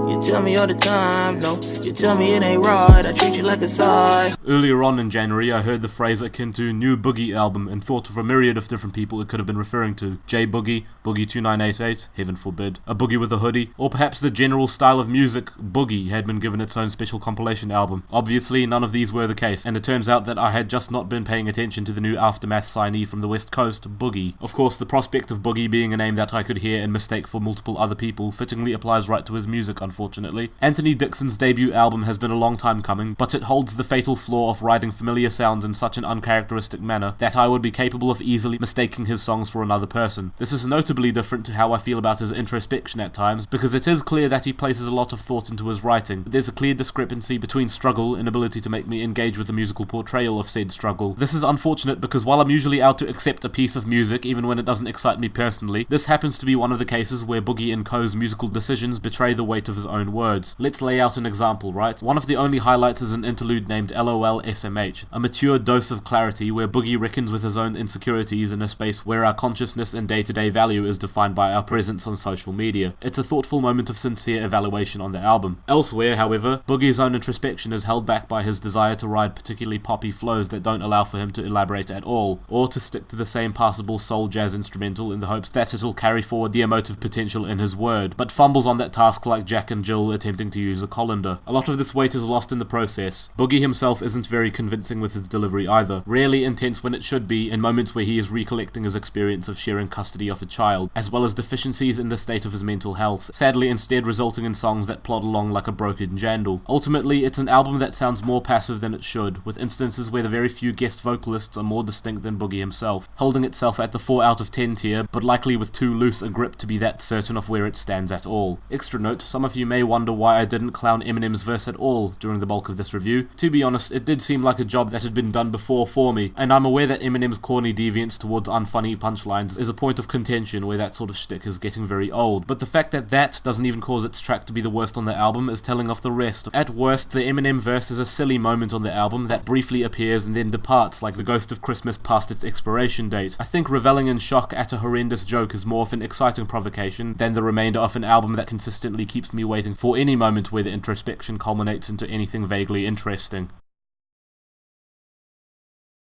You tell me all the time, no, you tell me it ain't right, I treat you like a side. Earlier on in January, I heard the phrase akin to new Boogie album and thought of a myriad of different people it could have been referring to. J.Boogie, Boogie 2988, heaven forbid, a boogie with a hoodie, or perhaps the general style of music, Boogie, had been given its own special compilation album. Obviously, none of these were the case, and it turns out that I had just not been paying attention to the new Aftermath signee from the West Coast, Boogie. Of course, the prospect of Boogie being a name that I could hear and mistake for multiple other people fittingly applies right to his music, unfortunately. Anthony Dixon's debut album has been a long time coming, but it holds the fatal flaw of writing familiar sounds in such an uncharacteristic manner that I would be capable of easily mistaking his songs for another person. This is notably different to how I feel about his introspection at times, because it is clear that he places a lot of thought into his writing, but there's a clear discrepancy between struggle and ability to make me engage with the musical portrayal of said struggle. This is unfortunate because while I'm usually out to accept a piece of music even when it doesn't excite me personally, this happens to be one of the cases where Boogie and Co.'s musical decisions betray the weight of his own words. Let's lay out an example, right? One of the only highlights is an interlude named LOL SMH, a mature dose of clarity where Boogie reckons with his own insecurities in a space where our consciousness and day-to-day value is defined by our presence on social media. It's a thoughtful moment of sincere evaluation on the album. Elsewhere, however, Boogie's own introspection is held back by his desire to ride particularly poppy flows that don't allow for him to elaborate at all, or to stick to the same passable soul jazz instrumental in the hopes that it'll carry forward the emotive potential in his word, but fumbles on that task like Jack and Jill attempting to use a colander. A lot of this weight is lost in the process. Boogie himself isn't very convincing with his delivery either, rarely intense when it should be in moments where he is recollecting his experience of sharing custody of a child, as well as deficiencies in the state of his mental health, sadly instead resulting in songs that plod along like a broken jandal. Ultimately, it's an album that sounds more passive than it should, with instances where the very few guest vocalists are more distinct than Boogie himself, holding itself at the 4 out of 10 tier, but likely with too loose a grip to be that certain of where it stands at all. Extra note, some of you may wonder why I didn't clown Eminem's verse at all during the bulk of this review. To be honest, it did seem like a job that had been done before for me, and I'm aware that Eminem's corny deviance towards unfunny punchlines is a point of contention where that sort of shtick is getting very old, but the fact that that doesn't even cause its track to be the worst on the album is telling of the rest. At worst, the Eminem verse is a silly moment on the album that briefly appears and then departs like the ghost of Christmas past its expiration date. I think reveling in shock at a horrendous joke is more of an exciting provocation than the remainder of an album that consistently keeps me waiting for any moment where the introspection culminates into anything vaguely interesting.